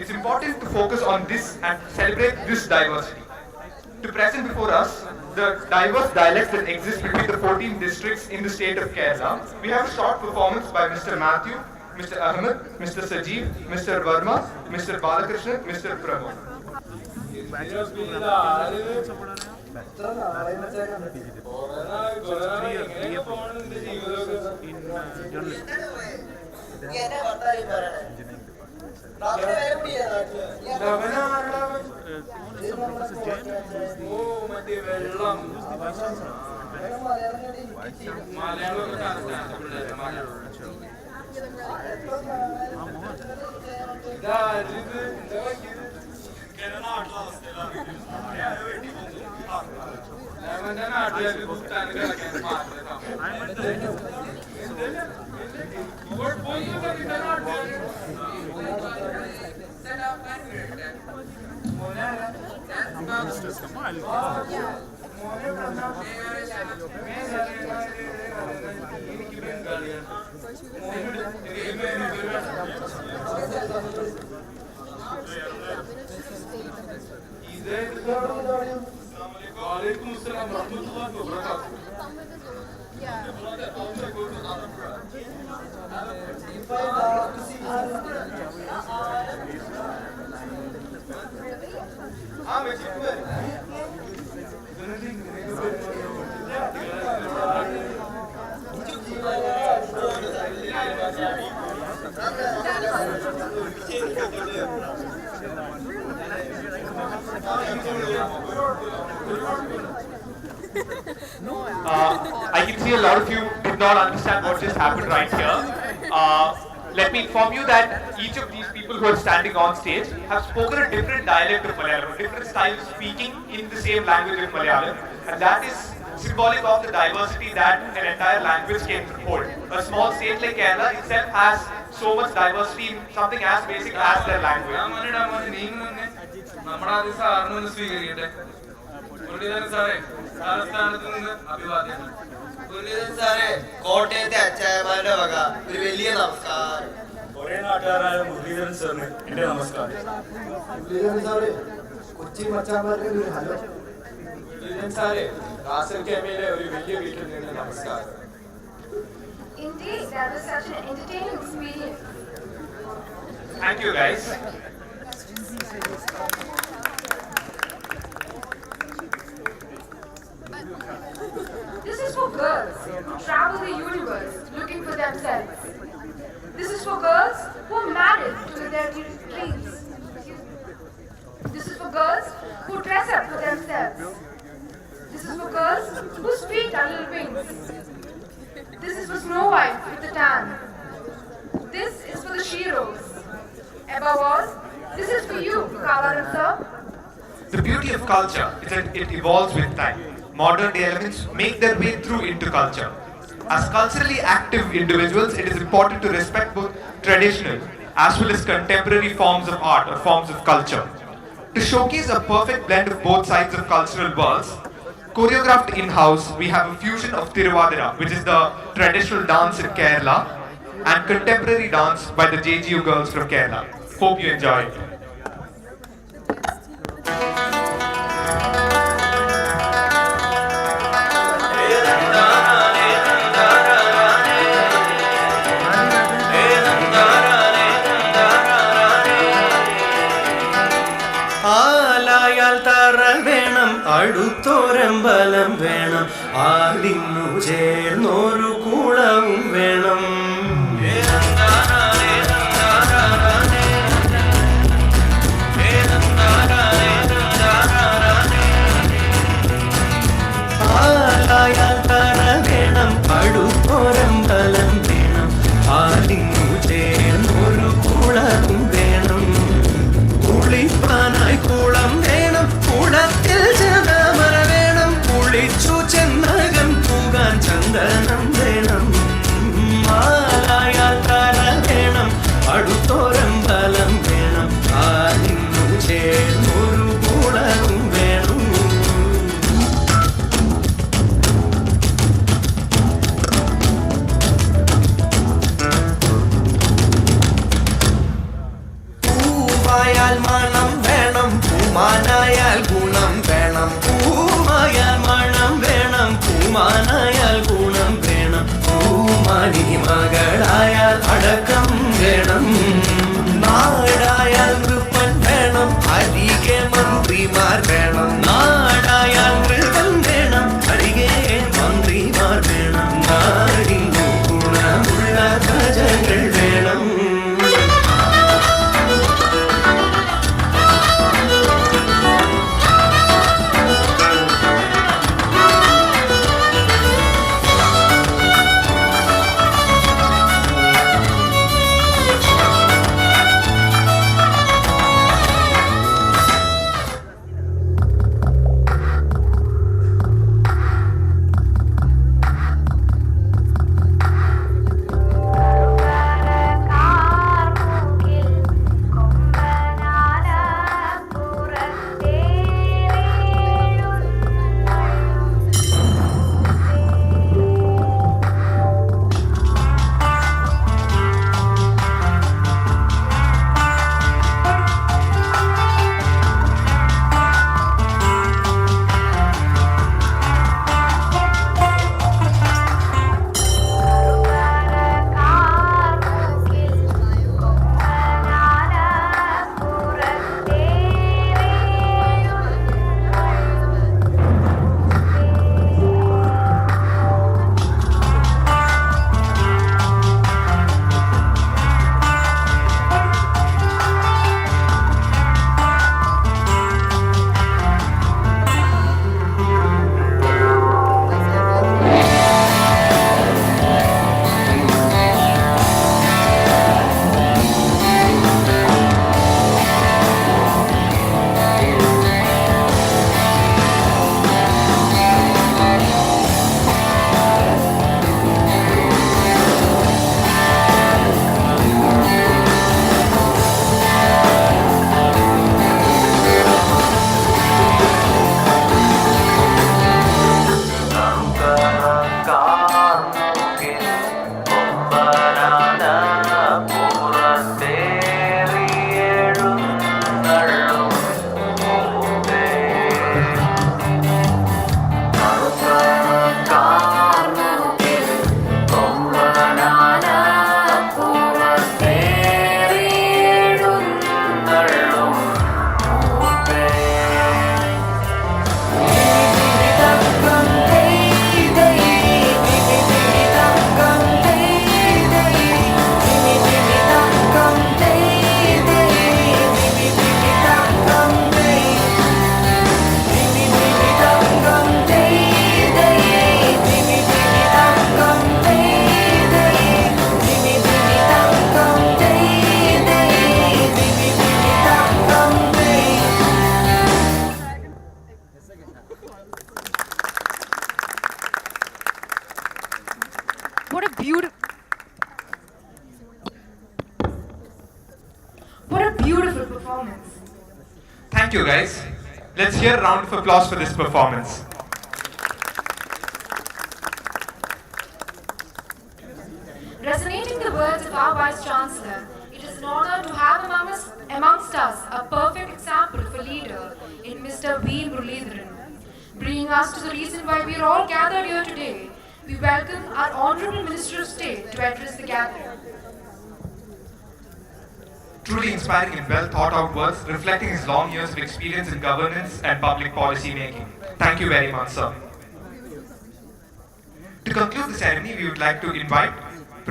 it's important to focus on this and celebrate this diversity. To present before us the diverse dialects that exist between the 14 districts in the state of Kerala, we have a short performance by Mr. Matthew, Mr. Ahmed, Mr. Sajeev, Mr. Verma, Mr. Balakrishnan, Mr. Pramod. I can see a lot of you did not understand what just happened right here. Let me inform you that each of these people who are standing on stage have spoken a different dialect of Malayalam, a different style of speaking in the same language of Malayalam, and that is symbolic of the diversity that an entire language can hold. A small state like Kerala itself has so much diversity in something as basic as their language. കോട്ടയത്തെ അച്ചായമാരുടെ വക ഒരു വലിയ നമസ്കാരം. ഒരേ നാട്ടുകാരായ മുരളീധരൻ സാറിന് എന്റെ നമസ്കാരം. മുരളീധരൻ സാറ് കൊച്ചി മച്ചാന്മാരുടെ ഒരു ഹലോ. മുരളീധരൻ സാറെ കാസൽ കേമയിലെ ഒരു വലിയ വീട്ടിൽ നിന്ന് നമസ്കാരം. Indeed, that was such an entertaining experience. Thank you, guys. This is for girls who travel the universe looking for themselves. This is for girls who are married to their dreams. This is for girls who dress up for themselves. This is for girls whose feet are little wings. This is for Snow White with the tan. This is for the sheroes. Above all, this is for you, Kavaram sir. The beauty of culture is that it evolves with time. Modern day elements make their way through into culture. As culturally active individuals, it is important to respect both traditional as well as contemporary forms of art or forms of culture. To showcase a perfect blend of both sides of cultural worlds, choreographed in-house, we have a fusion of Tiruvadira, which is the traditional dance in Kerala, and contemporary dance by the JGU girls from Kerala. Hope you enjoy it. അടുത്തൊരമ്പലം വേണം, ആലിന്നു ചേർന്നൊരു കുളവും വേണം. ആലായാൽ തറ വേണം, അടുത്തൊരമ്പലം വേണം, ആലിന്നു ചേർന്നൊരു കുളവും വേണം. കുളിപ്പാനായി കുളം വേണം, കുളത്തിൽ ചന്ദമര വേണം, കുളിച്ചു ചെന്നകം പോകാൻ ചന്ദനം വേണം. നാടകം വേണം. നാടായാൽ നൃപ്പൻ വേണം, അരികെ മന്ത്രിമാർ വേണം. നാടായാൽ നൃപ്പൻ വേണം, അരികെ മന്ത്രിമാർ വേണം. നാടിനു ഗുണമുള്ള പ്രജകൾ വേണം. What a beautiful, what a beautiful performance. Thank you, guys. Let's hear a round of applause for this performance. Resonating the words of our Vice Chancellor, it is an honor to have amongst us a perfect example of a leader in Mr. V. Muralidharan. Bringing us to the reason why we are all gathered here today, we welcome our Honorable Minister of State to address the gathering. Truly inspiring and well thought out words reflecting his long years of experience in governance and public policy making. Thank you very much, sir. To conclude the ceremony, we would like to invite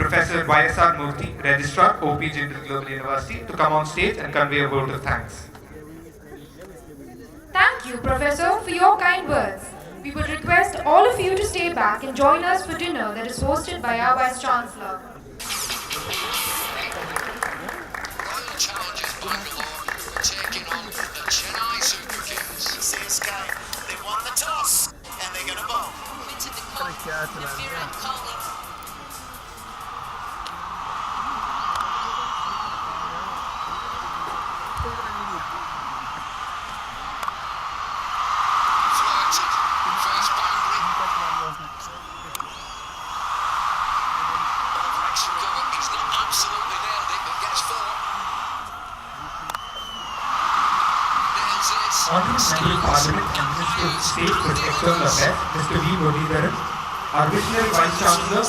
Professor Y.S.R. Murthy, Registrar, OP Jindal Global University, to come on stage and convey a vote of thanks. Thank you, Professor, for your kind words. We would request all of you to stay back and join us for dinner that is hosted by our Vice Chancellor. Royal Challengers Bangalore are taking on the Chennai Super Kings. CSK, they won the toss and they're going to bowl. Into the court, Virat Kohli. Flirted. First boundary. Over extra cover. He's not absolutely nailed it, but gets four. Nails it. Honorable Member of Parliament and Minister of State for External Affairs, Mr. V. Muralidharan, our Visionary Vice Chancellor,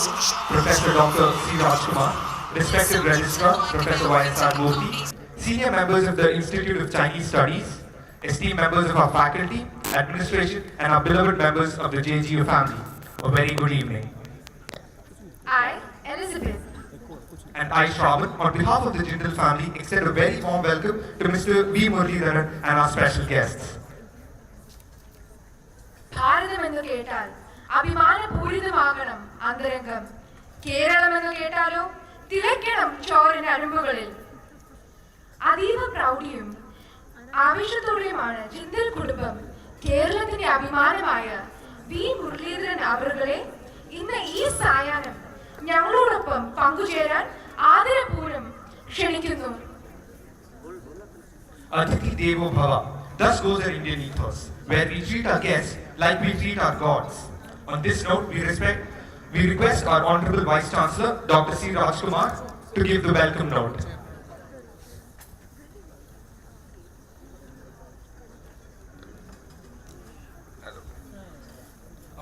Professor Dr. C. Rajkumar, respected Registrar, Professor Y.S.R. Murthy, senior members of the Institute of Chinese Studies, esteemed members of our faculty, administration, and our beloved members of the JGU family. A very good evening. I, Elizabeth, And I, Shravan, on behalf of the Jindal family, extend a very warm welcome to Mr. V. Muralidharan and our special guests. ഭാരതം എന്ന് കേട്ടാൽ അഭിമാനപൂരിതമാകണം അന്തരംഗം. കേരളം എന്ന് കേട്ടാലോ തിളയ്ക്കണം ചോറിന് അരുമ്പുകളിൽ. അതീവ പ്രൗഢിയും ആവേശത്തോടെയുമാണ് ജിന്തൽ കുടുംബം കേരളത്തിന്റെ അഭിമാനമായ V Muraleedharan അവറുകളെ ഇന്ന് ഈ സായാഹ്നം ഞങ്ങളോടൊപ്പം പങ്കുചേരാൻ ആദരപൂർവ്വം ക്ഷണിക്കുന്നു. Aditi Devo Bhava. Thus goes our Indian ethos, where we treat our guests like we treat our gods. On this note, we request our Honorable Vice Chancellor, Dr. C. Rajkumar, to give the welcome note.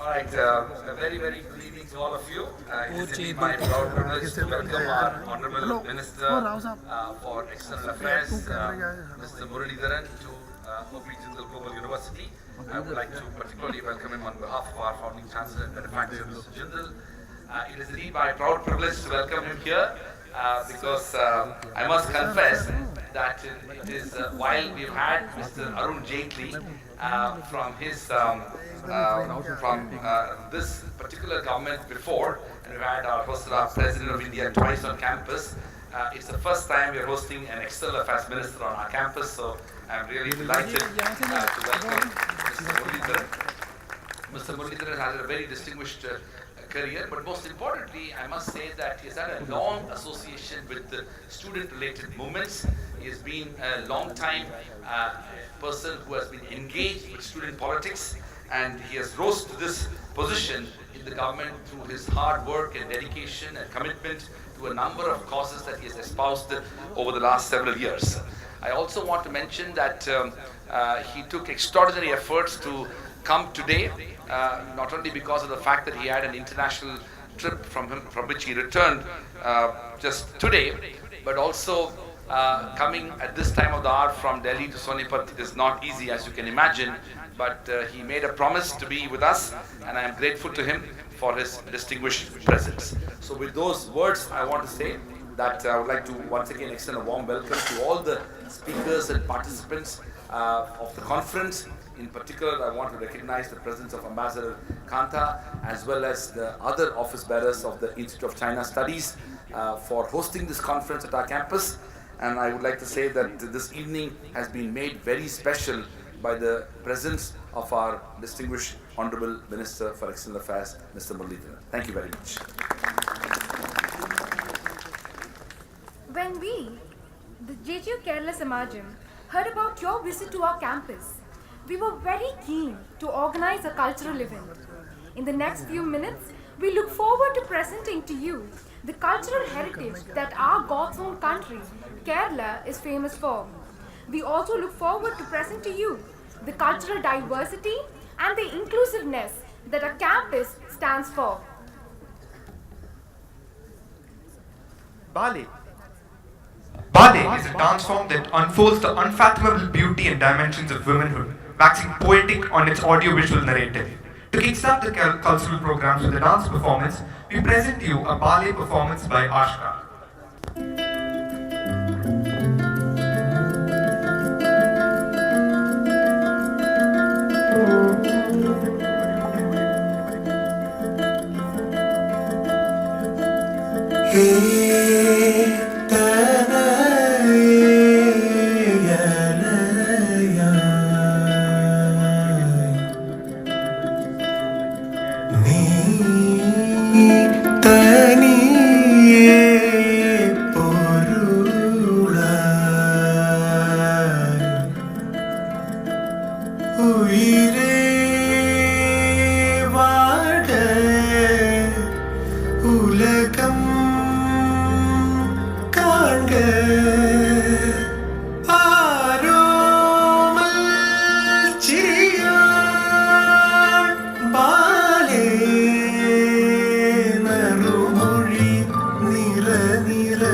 All right, a very, very good evening to all of you. It is indeed my proud privilege to welcome our Honorable Minister for External Affairs, Mr. Muralidharan, to OP Jindal Global University. I would like to particularly welcome him on behalf of our founding Chancellor and benefactor, Mr. Jindal. It is indeed my proud privilege to welcome him here because I must confess that it is while we've had Mr. Arun Jaitley from his from this particular government before, and we've had our President of India twice on campus. It's the first time we're hosting an External Affairs Minister on our campus, so I'm really delighted to welcome Mr. Muralidharan. Mr. Muralidharan has a very distinguished career, but most importantly, I must say that he has had a long association with the student-related movements. He has been a long-time person who has been engaged with student politics, and he has rose to this position in the government through his hard work and dedication and commitment to a number of causes that he has espoused over the last several years. I also want to mention that he took extraordinary efforts to come today, not only because of the fact that he had an international trip from which he returned just today, but also coming at this time of the hour from Delhi to Sonipat is not easy, as you can imagine, but he made a promise to be with us, and I am grateful to him for his distinguished presence. So with those words, I want to say that I would like to once again extend a warm welcome to all the speakers and participants of the conference. In particular, I want to recognize the presence of Ambassador Kanta as well as the other office bearers of the Institute of China Studies for hosting this conference at our campus. And I would like to say that this evening has been made very special by the presence of our distinguished Honorable Minister for External Affairs, Mr. Muralidharan. Thank you very much. When we, the JGU Kerala Samajam, heard about your visit to our campus, we were very keen to organize a cultural event. In the next few minutes, we look forward to presenting to you the cultural heritage that our God's own country, Kerala, is famous for. We also look forward to present to you the cultural diversity and the inclusiveness that our campus stands for. Ballet. Ballet is a dance form that unfolds the unfathomable beauty and dimensions of womanhood, waxing poetic on its audio-visual narrative. To kickstart the cultural programs with a dance performance, we present to you a ballet performance by Ashka. உலகம் காண்க நிற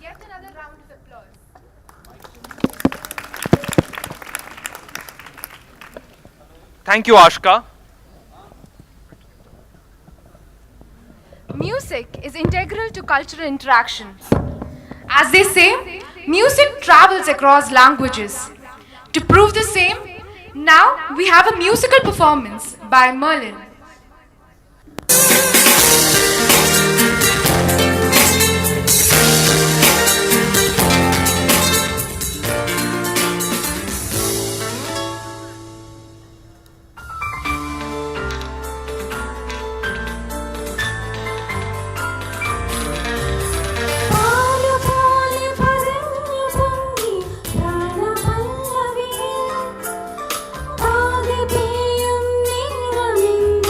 Yet another round of applause. Thank you, Ashka. Music is integral to cultural interactions. As they say, music travels across languages. To prove the same, now we have a musical performance by Merlin. ആകെ പെയ്യും നേരമിന്ന്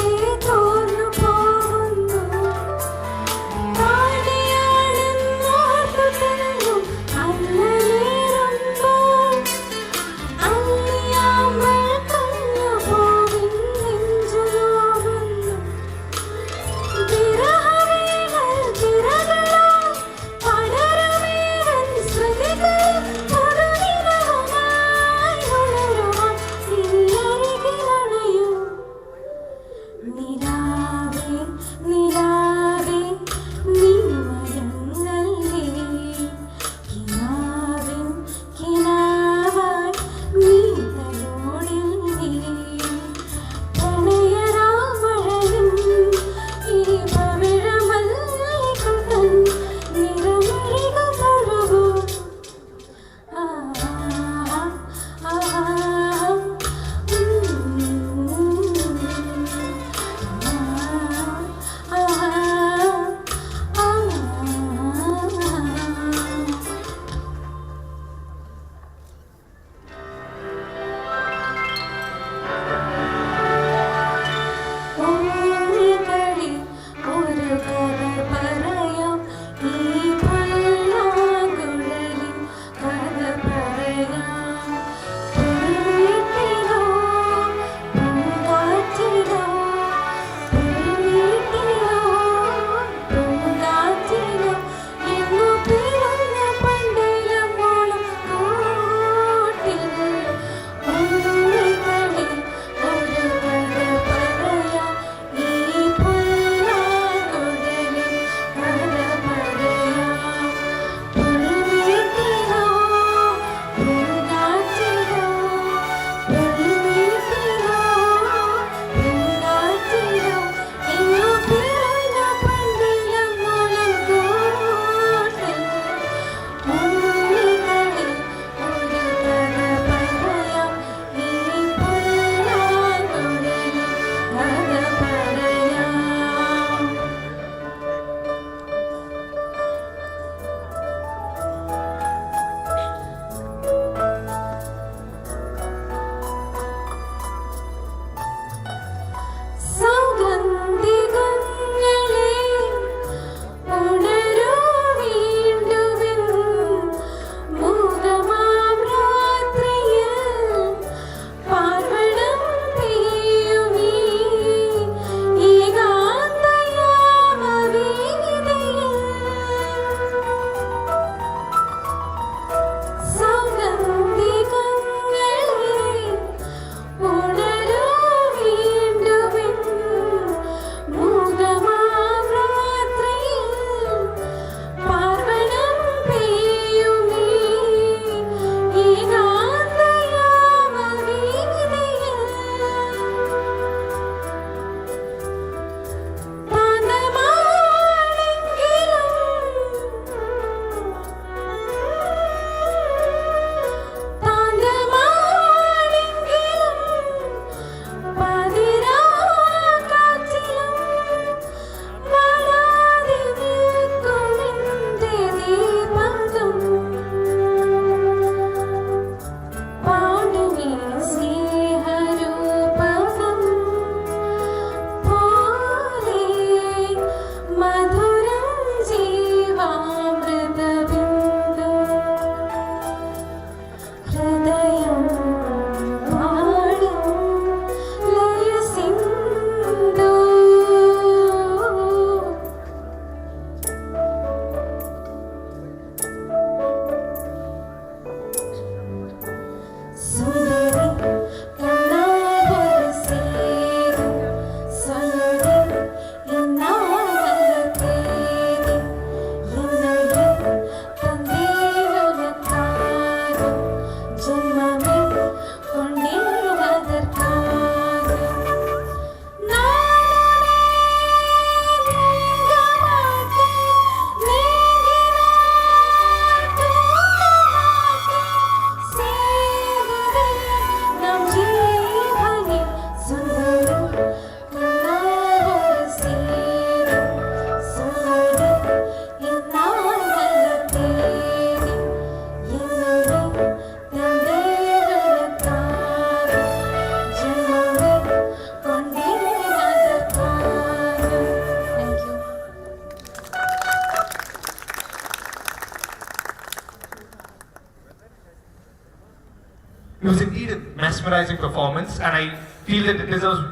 mesmerizing performance, and I feel that it deserves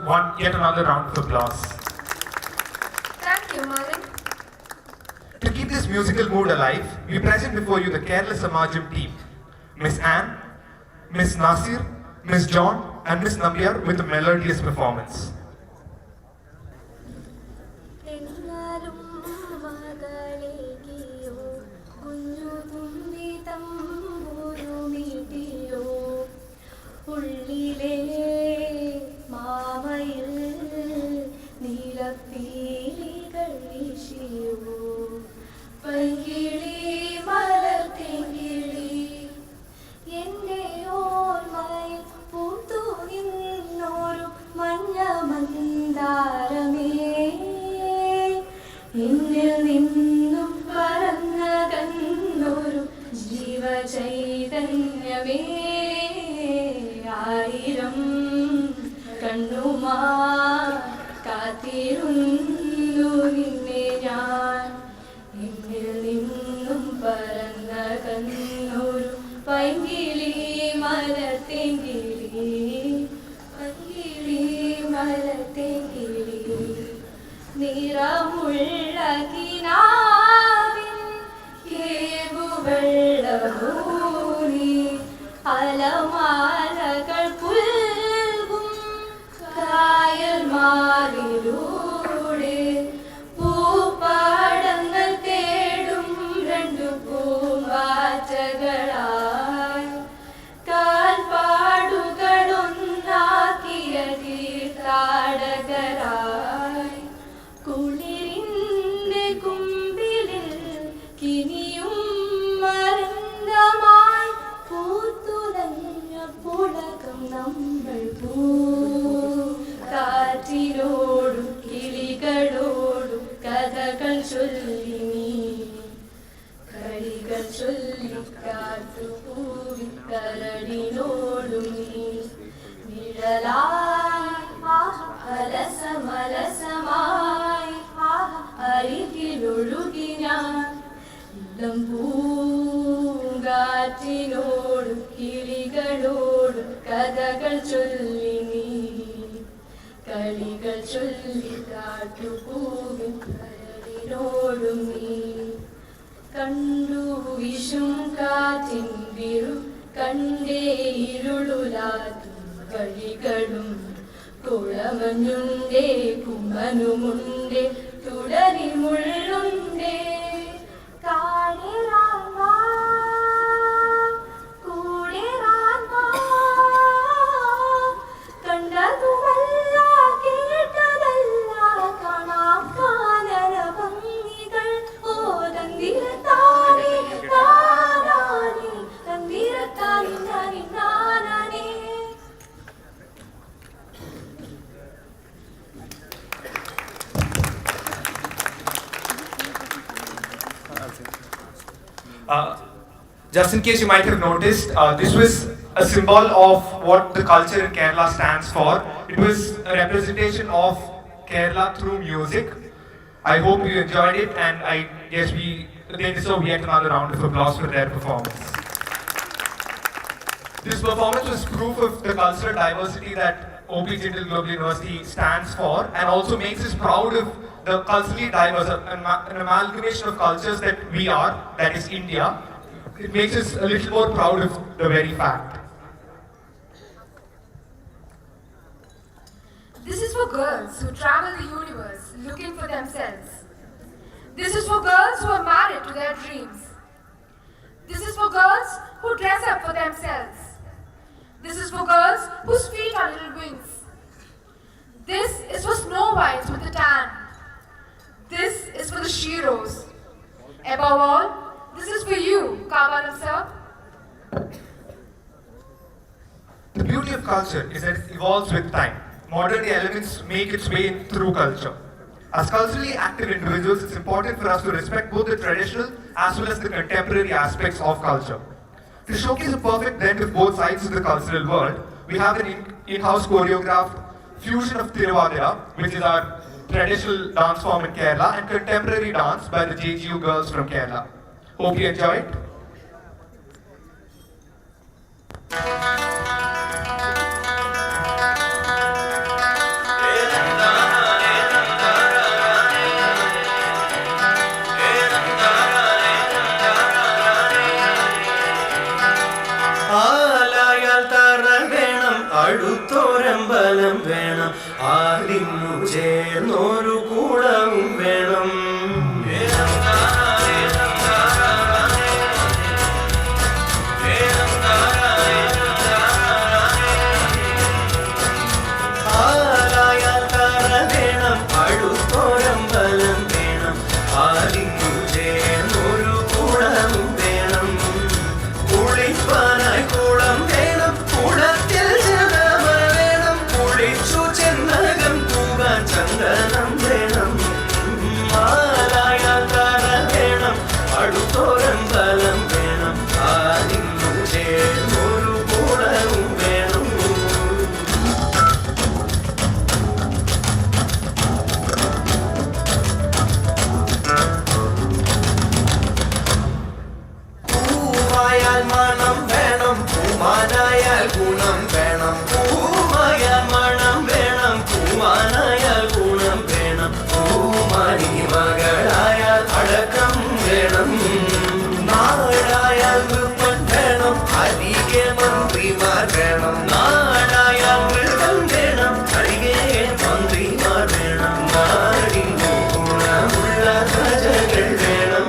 yet another round of applause. Thank you, Malin. To keep this musical mood alive, we present before you the Kerala Samajam team, Miss Anne, Miss Nasir, Miss John, and Miss Nambiar with a melodious performance. ചൈതന്യമേ ആയിരം കണ്ണുമാ കാത്തിരുന്നു നിന്നെ ഞാൻ എന്നിൽ നിന്നും പറന്ന കണ്ണൂരു പൈങ്കിളി മരത്തെങ്കിളി പൈങ്കിളി മരത്തെങ്കിളി നിറമുള്ള കിനാവിൻ കേവുവെള്ളമൂരി അലമാലകൾ പുൽകും കായൽ മാറിലൂടെ പൂപ്പാടങ്ങൾ തേടും രണ്ടു പൂമ്പാറ്റകളായി കാൽപ്പാടുകളൊന്നാക്കിയ തീർത്ഥാടകരായി കുളിരിന്റെ കുമ്പിലിൽ കിനിയും മരന്തമായി പൂത്തുലഞ്ഞ പുളകം നമ്മൾ പൂ കാറ്റിനോടും കിളികളോടും കഥകൾ ചൊല്ലി നീ കളികൾ ചൊല്ലി കാറ്റുപൂവി കരടിനോടും നീ നിഴലായി അലസമലസമായി അരികിലൊഴുകി ഞാൻ ഇളം പൂങ്കാറ്റിനോടും കിളികളോടും കഥകൾ ചൊല്ലി നീ കളികൾ ചൊല്ലി കാട്ടുപൂവിൻ കരടിനോടും നീ കണ്ടു വിഷും കാറ്റിൻ വിരു കണ്ടേ ഇരുളുലാത്തും വഴികളും കുളമഞ്ഞുണ്ടേ കുമ്മനുമുണ്ടേ തുടരി മുള്ളുണ്ടേ കണ്ടതുമല്ല കേട്ടതല്ല കാണാം കാനന ഭംഗികൾ ഓ തന്തിരത്താനേ താനാനേ തന്തിരത്താനി Nani നാനാനേ. Just in case you might have noticed, this was a symbol of what the culture in Kerala stands for. It was a representation of Kerala through music. I hope you enjoyed it, and I guess they deserve yet another round of applause for their performance. This performance was proof of the cultural diversity that OP Jindal Global University stands for, and also makes us proud of the culturally diverse, an amalgamation of cultures that we are, that is India. It makes us a little more proud of the very fact. This is for girls who travel the universe looking for themselves. This is for girls who are married to their dreams. This is for girls who dress up for themselves. This is for girls whose feet are little wings. This is for Snow Whites with the tan. This is for the Sheroes. Above all, this is for you, Kavanam sir. The beauty of culture is that it evolves with time. Modern day elements make its way in through culture. As culturally active individuals, it's important for us to respect both the traditional as well as the contemporary aspects of culture. To showcase a perfect blend of both sides of the cultural world, we have an in-house choreographed fusion of Tiruvadira, which is our traditional dance form in Kerala, and contemporary dance by the JGU girls from Kerala. Hope you enjoy it. അടുത്തൊരമ്പലം വേണം, ആലിന്നു ചേർന്നൊരു കൂടവും വേണം. ആലായാൽ തറ വേണം, അടുത്തൊരമ്പലം വേണം, ആലിന്നു ചേർന്നൊരു കൂടവും വേണം. കുളിപ്പാനായി കുളം വേണം, കുളത്തിൽ ജലമ വേണം, കുളിച്ചു ചെന്നകം തൂകാൻ ചന്ദനം വേണം. ആലായാൽ തറ വേണം, അടുത്തൊരമ്പലം വേണം, ആലിന്നു ചേർന്നൊരു കൂടവും വേണം. പൂവായാൽ മണം വേണം, പൂമാനായാൽ ഗുണം വേണം. പൂവായാൽ മണം വേണം, പൂമാനായാൽ ഗുണം വേണം. പൂമാരി മകളായാൽ അടക്കം വേണം. നാടായാൽ നൃത്തം വേണം, അരികെ മന്ത്രിമാർ വേണം. നാടായാൽ നൃത്തം വേണം, അരികെ മന്ത്രിമാർ വേണം. നാടിനു ഗുണമുള്ള പ്രജകൾ വേണം.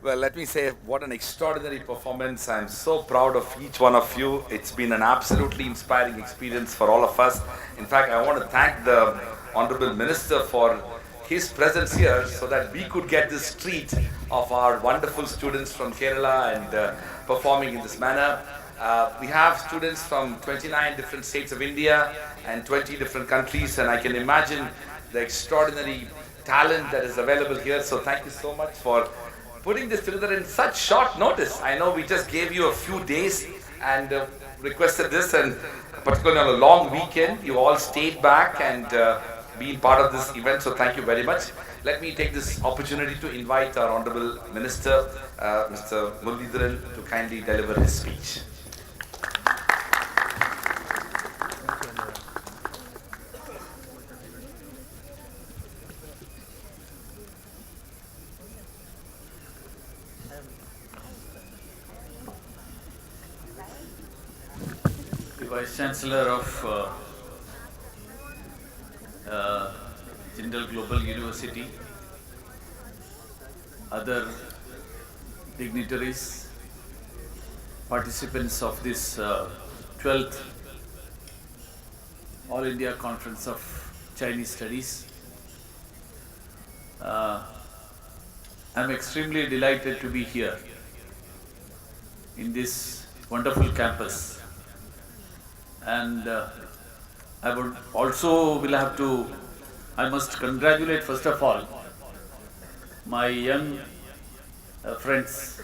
Well, let me say what an extraordinary performance. I'm so proud of each one of you. It's been an absolutely inspiring experience for all of us. In fact, I want to thank the Honorable Minister for his presence here so that we could get this treat of our wonderful students from Kerala and performing in this manner. We have students from 29 different states of India and 20 different countries, and I can imagine the extraordinary talent that is available here. So thank you so much for putting this together in such short notice. I know we just gave you a few days and requested this, and particularly on a long weekend, you all stayed back and been part of this event, so thank you very much. Let me take this opportunity to invite our Honorable Minister, Mr. Muralidharan, to kindly deliver his speech. Vice Chancellor of Jindal Global University, other dignitaries, participants of this 12th All India Conference of Chinese Studies. I'm extremely delighted to be here in this wonderful campus. And I would also I must congratulate first of all my young friends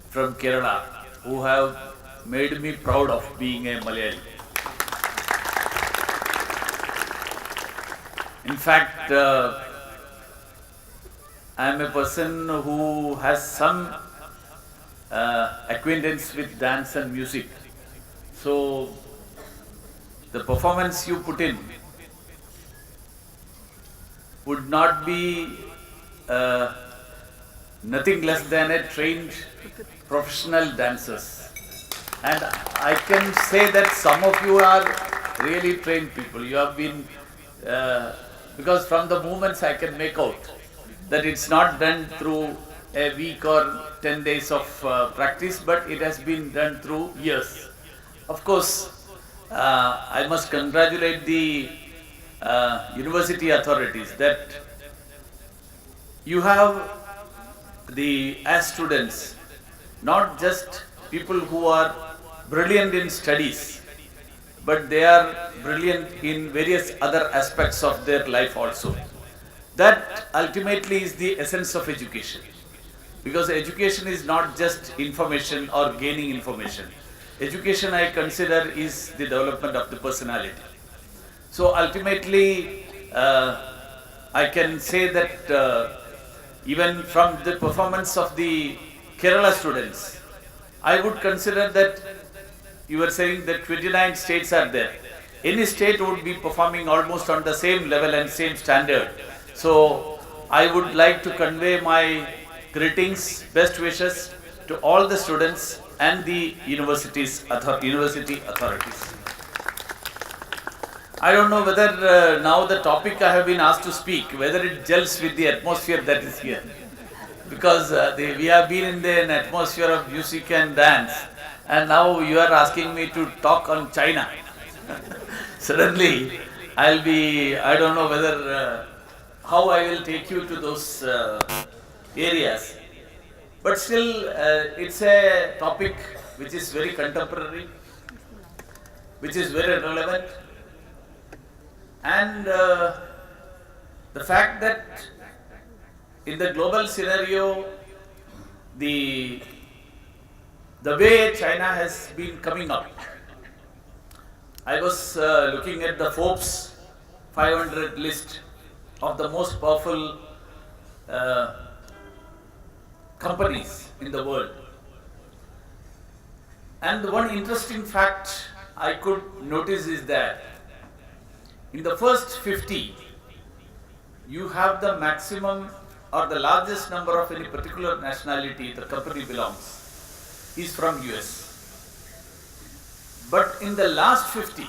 from Kerala who have made me proud of being a Malayali. In fact, I am a person who has some acquaintance with dance and music. So the performance you put in would not be nothing less than a trained professional dancers. And I can say that some of you are really trained people. You have been, because from the movements I can make out that it's not done through a week or 10 days of practice, but it has been done through years. Of course, I must congratulate the university authorities that you have as students, not just people who are brilliant in studies, but they are brilliant in various other aspects of their life also. That ultimately is the essence of education. Because education is not just information or gaining information. Education, I consider, is the development of the personality. So ultimately, I can say that even from the performance of the Kerala students, I would consider that you were saying that 29 states are there. Any state would be performing almost on the same level and same standard. So I would like to convey my greetings, best wishes to all the students and the university authorities. I don't know whether now the topic I have been asked to speak, whether it gels with the atmosphere that is here. Because we have been in an atmosphere of music and dance, and now you are asking me to talk on China. Suddenly, I don't know whether, how I will take you to those areas. But still, it's a topic which is very contemporary, which is very relevant. And the fact that in the global scenario, the way China has been coming up. I was looking at the Forbes 500 list of the most powerful companies in the world. And one interesting fact I could notice is that in the first 50, you have the maximum or the largest number of any particular nationality the company belongs is from US. But in the last 50,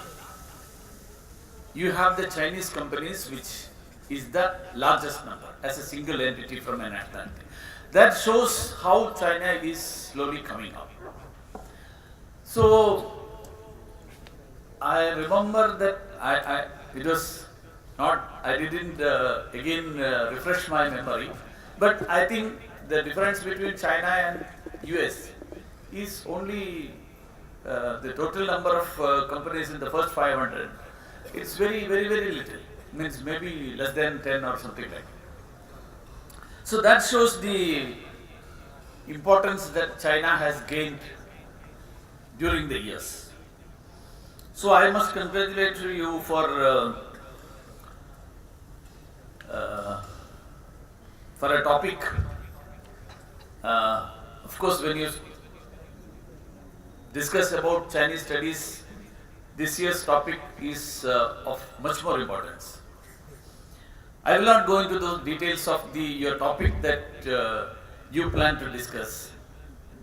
you have the Chinese companies, which is the largest number as a single entity from a nationality. That shows how China is slowly coming up. So I remember that I didn't refresh my memory, but I think the difference between China and US is only the total number of companies in the first 500. It's very, very, very little. Means maybe less than 10 or something like that. So that shows the importance that China has gained during the years. So I must congratulate you for a topic. Of course, when you discuss about Chinese studies, this year's topic is of much more importance. I will not go into those details of your topic that you plan to discuss,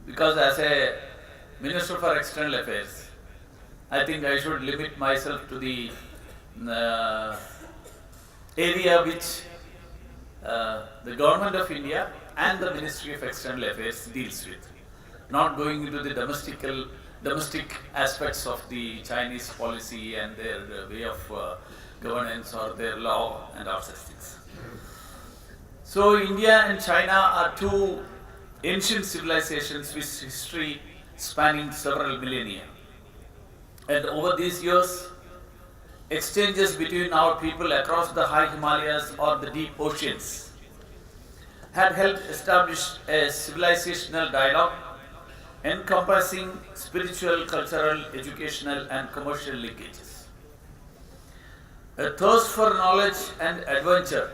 because as a Minister for External Affairs, I think I should limit myself to the area which the Government of India and the Ministry of External Affairs deals with, not going into the domestic aspects of the Chinese policy and their way of governance or their law and all such things. So India and China are two ancient civilizations with history spanning several millennia. And over these years, exchanges between our people across the high Himalayas or the deep oceans had helped establish a civilizational dialogue encompassing spiritual, cultural, educational and commercial linkages. A thirst for knowledge and adventure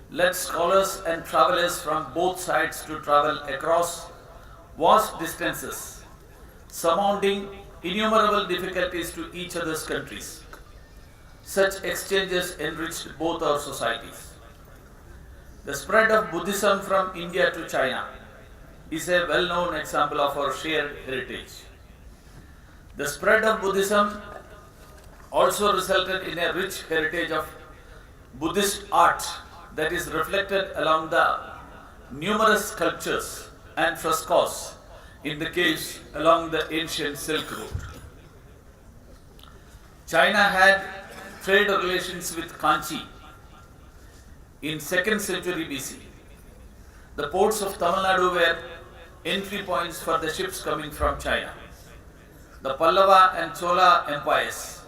led scholars and travelers from both sides to travel across vast distances, surmounting innumerable difficulties to each other's countries. Such exchanges enriched both our societies. The spread of Buddhism from India to China is a well-known example of our shared heritage. The spread of Buddhism also resulted in a rich heritage of Buddhist art that is reflected along the numerous sculptures and frescoes in the caves along the ancient Silk Route. China had trade relations with Kanchi in 2nd century BC. The ports of Tamil Nadu were entry points for the ships coming from China. The Pallava and Chola empires,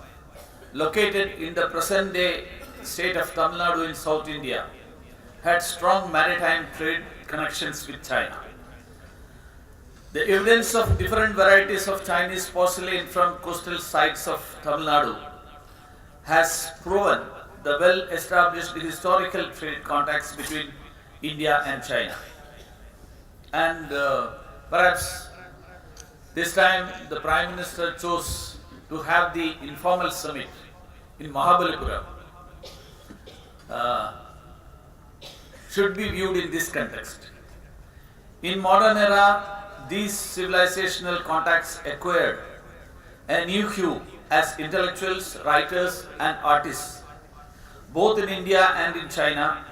located in the present-day state of Tamil Nadu in South India, had strong maritime trade connections with China. The evidence of different varieties of Chinese porcelain from coastal sites of Tamil Nadu has proven the well-established historical trade contacts between India and China. And perhaps this time the Prime Minister chose to have the informal summit in Mahabalipuram should be viewed in this context. In modern era, these civilizational contacts acquired a new hue as intellectuals, writers and artists, both in India and in China,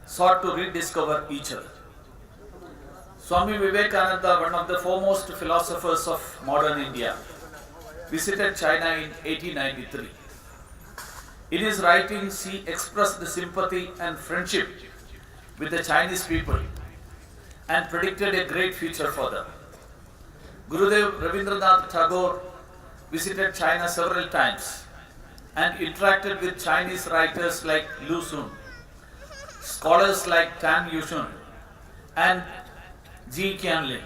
sought to rediscover each other. Swami Vivekananda, one of the foremost philosophers of modern India, visited China in 1893. In his writings, he expressed the sympathy and friendship with the Chinese people and predicted a great future for them. Gurudev Rabindranath Tagore visited China several times and interacted with Chinese writers like Lu Xun, scholars like Tan Yushun and Ji Qianlin,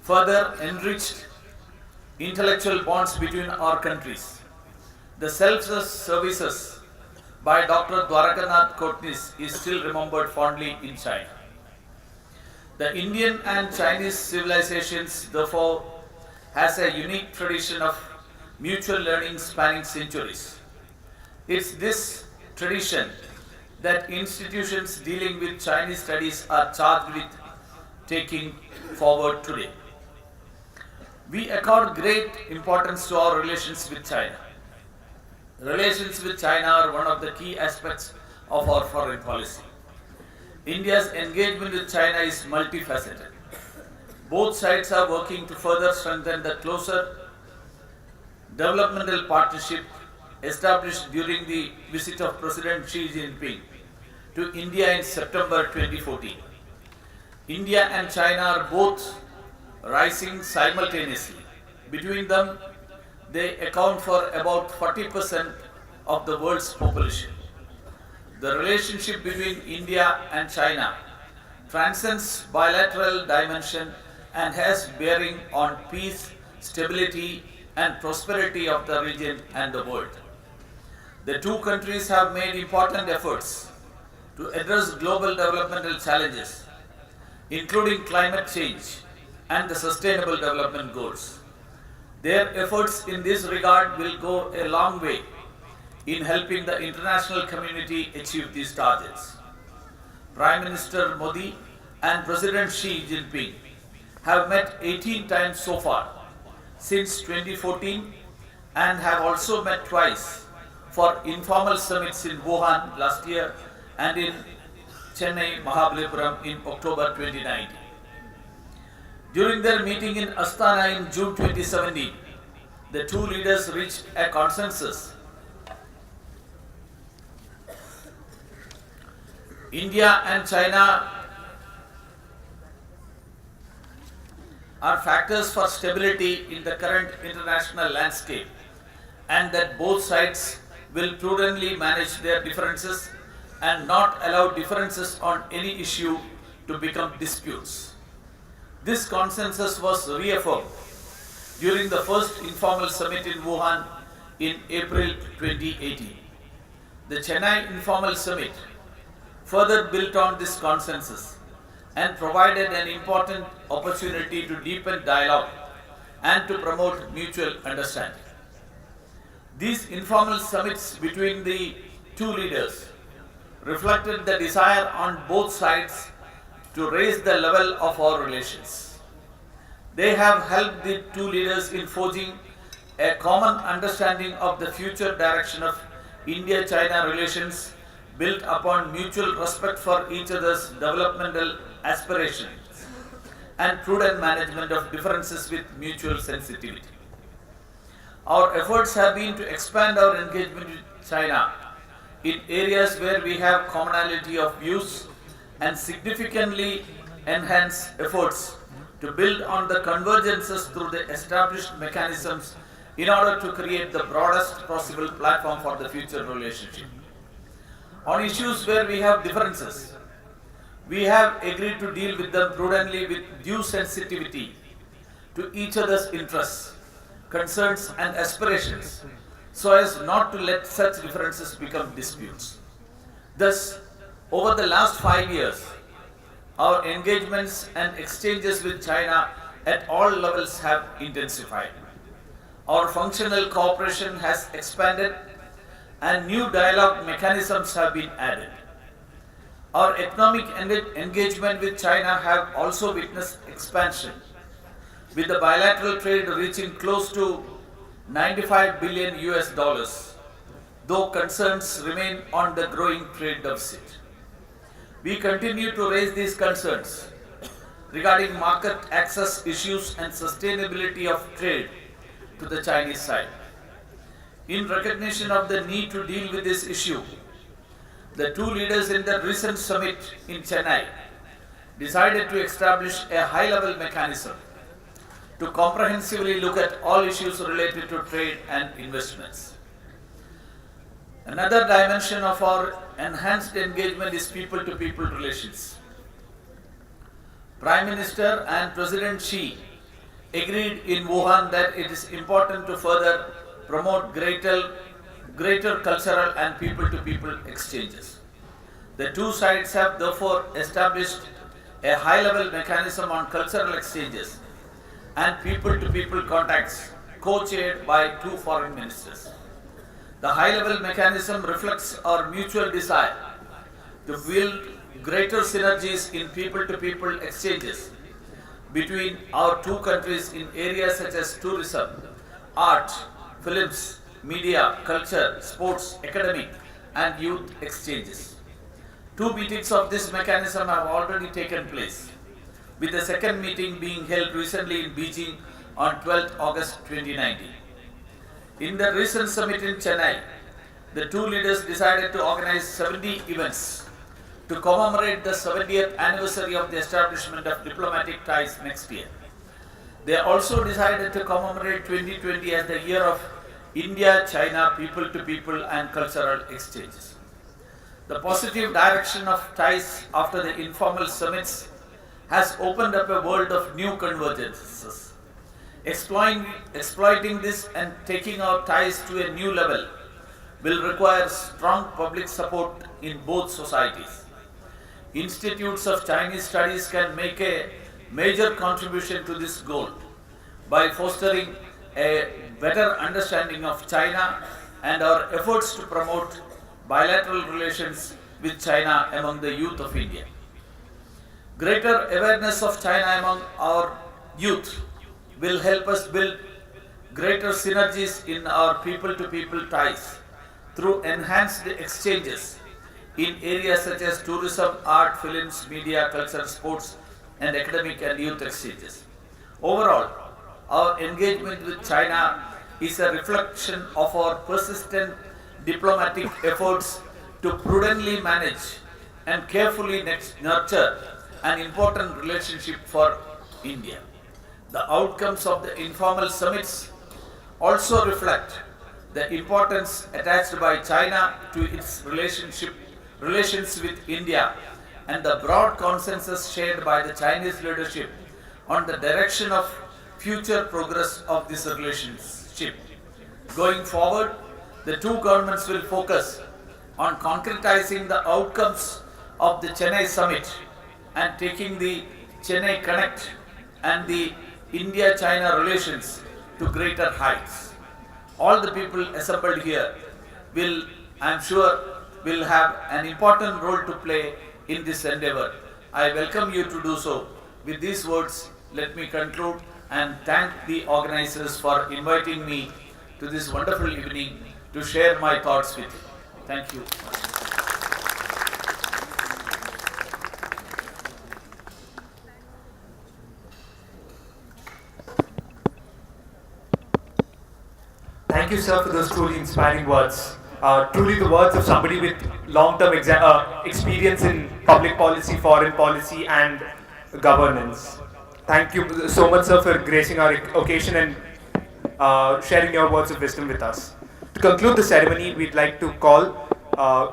further enriched intellectual bonds between our countries. The selfless services by Dr. Dwarakanath Kotnis is still remembered fondly in China. The Indian and Chinese civilizations, therefore, has a unique tradition of mutual learning spanning centuries. It's this tradition that institutions dealing with Chinese studies are charged with taking forward today. We accord great importance to our relations with China. Relations with China are one of the key aspects of our foreign policy. India's engagement with China is multifaceted. Both sides are working to further strengthen the closer developmental partnership established during the visit of President Xi Jinping to India in September 2014. India and China are both rising simultaneously. Between them, they account for about 40% of the world's population. The relationship between India and China transcends bilateral dimension and has bearing on peace, stability and prosperity of the region and the world. The two countries have made important efforts to address global developmental challenges, including climate change and the sustainable development goals. Their efforts in this regard will go a long way in helping the international community achieve these targets. Prime Minister Modi and President Xi Jinping have met 18 times so far since 2014 and have also met twice for informal summits in Wuhan last year and in Chennai, Mahabalipuram in October 2019. During their meeting in Astana in June 2017, the two leaders reached a consensus. India and China are factors for stability in the current international landscape, and that both sides will prudently manage their differences and not allow differences on any issue to become disputes. This consensus was reaffirmed during the first informal summit in Wuhan in April 2018. The Chennai informal summit further built on this consensus and provided an important opportunity to deepen dialogue and to promote mutual understanding. These informal summits between the two leaders reflected the desire on both sides to raise the level of our relations. They have helped the two leaders in forging a common understanding of the future direction of India-China relations built upon mutual respect for each other's developmental aspirations and prudent management of differences with mutual sensitivity. Our efforts have been to expand our engagement with China in areas where we have commonality of views and significantly enhance efforts to build on the convergences through the established mechanisms in order to create the broadest possible platform for the future relationship. On issues where we have differences, we have agreed to deal with them prudently with due sensitivity to each other's interests, concerns and aspirations, so as not to let such differences become disputes. Thus, over the last 5 years, our engagements and exchanges with China at all levels have intensified. Our functional cooperation has expanded and new dialogue mechanisms have been added. Our economic engagement with China have also witnessed expansion, with the bilateral trade reaching close to $95 billion US, though concerns remain on the growing trade deficit. We continue to raise these concerns regarding market access issues and sustainability of trade to the Chinese side. In recognition of the need to deal with this issue, the two leaders in the recent summit in Chennai decided to establish a high-level mechanism to comprehensively look at all issues related to trade and investments. Another dimension of our enhanced engagement is people-to-people relations. Prime Minister and President Xi agreed in Wuhan that it is important to further promote greater cultural and people-to-people exchanges. The two sides have therefore established a high-level mechanism on cultural exchanges and people-to-people contacts co-chaired by two foreign ministers. The high-level mechanism reflects our mutual desire to build greater synergies in people-to-people exchanges between our two countries in areas such as tourism, art, films, media, culture, sports, academic, and youth exchanges. Two meetings of this mechanism have already taken place, with the second meeting being held recently in Beijing on 12th August 2019. In the recent summit in Chennai, the two leaders decided to organize 70 events to commemorate the 70th anniversary of the establishment of diplomatic ties next year. They also decided to commemorate 2020 as the year of India-China people-to-people and cultural exchanges. The positive direction of ties after the informal summits has opened up a world of new convergences. Exploiting this and taking our ties to a new level will require strong public support in both societies. Institutes of Chinese studies can make a major contribution to this goal by fostering a better understanding of China and our efforts to promote bilateral relations with China among the youth of India. Greater awareness of China among our youth will help us build greater synergies in our people-to-people ties through enhanced exchanges in areas such as tourism, art, films, media, culture, sports, and academic and youth exchanges. Overall, our engagement with China is a reflection of our persistent diplomatic efforts to prudently manage and carefully nurture an important relationship for India. The outcomes of the informal summits also reflect the importance attached by China to its relations with India and the broad consensus shared by the Chinese leadership on the direction of future progress of this relationship. Going forward, the two governments will focus on concretizing the outcomes of the Chennai summit and taking the Chennai Connect and the India-China relations to greater heights. All the people assembled here will, I am sure, will have an important role to play in this endeavor. I welcome you to do so. With these words, let me conclude and thank the organizers for inviting me to this wonderful evening to share my thoughts with you. Thank you. Thank you, sir, for those truly inspiring words. Truly the words of somebody with long-term experience in public policy, foreign policy, and governance. Thank you so much, sir, for gracing our occasion and sharing your words of wisdom with us. To conclude the ceremony, we'd like to call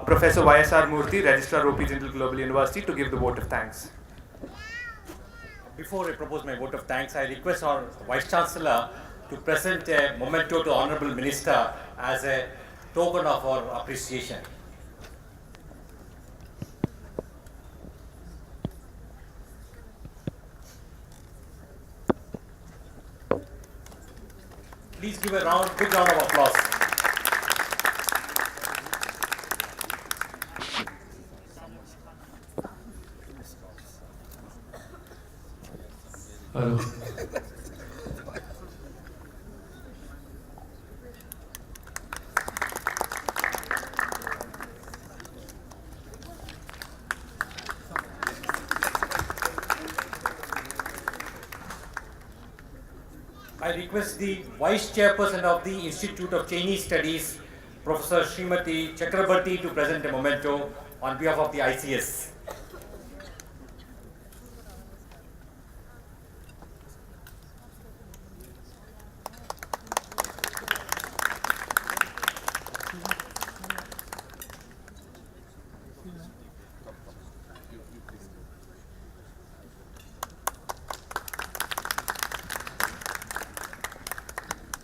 Professor Y.S.R. Murthy, Registrar OP Jindal Global University, to give the vote of thanks. Before I propose my vote of thanks, I request our Vice Chancellor to present a memento to Honorable Minister as a token of our appreciation. Please give a big round of applause. Hello. I request the Vice Chairperson of the Institute of Chinese Studies, Professor Srimati Chakrabarti, to present a memento on behalf of the ICS.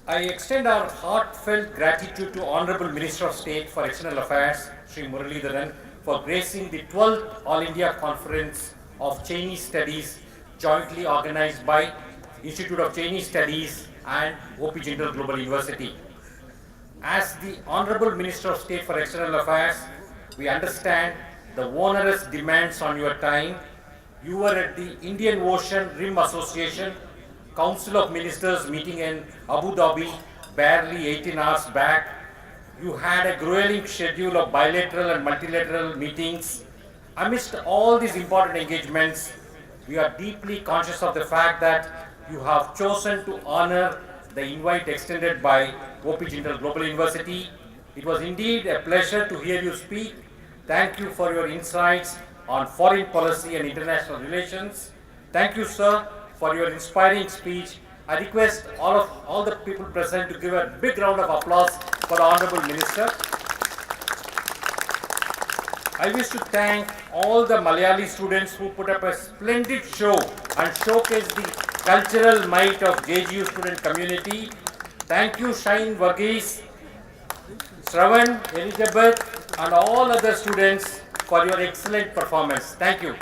I extend our heartfelt gratitude to Honorable Minister of State for External Affairs, Sri Muralidharan, for gracing the 12th All India Conference of Chinese Studies, jointly organized by Institute of Chinese Studies and OP Jindal Global University. As the Honorable Minister of State for External Affairs, we understand the onerous demands on your time. You were at the Indian Ocean Rim Association Council of Ministers meeting in Abu Dhabi barely 18 hours back. You had a grueling schedule of bilateral and multilateral meetings. Amidst all these important engagements, we are deeply conscious of the fact that you have chosen to honor the invite extended by OP Jindal Global University. It was indeed a pleasure to hear you speak. Thank you for your insights on foreign policy and international relations. Thank you, sir, for your inspiring speech. I request all the people present to give a big round of applause for the Honorable Minister. I wish to thank all the Malayali students who put up a splendid show and showcased the cultural might of JGU student community. Thank you, Shine Varghese, Shravan, Elizabeth, and all other students for your excellent performance. Thank you.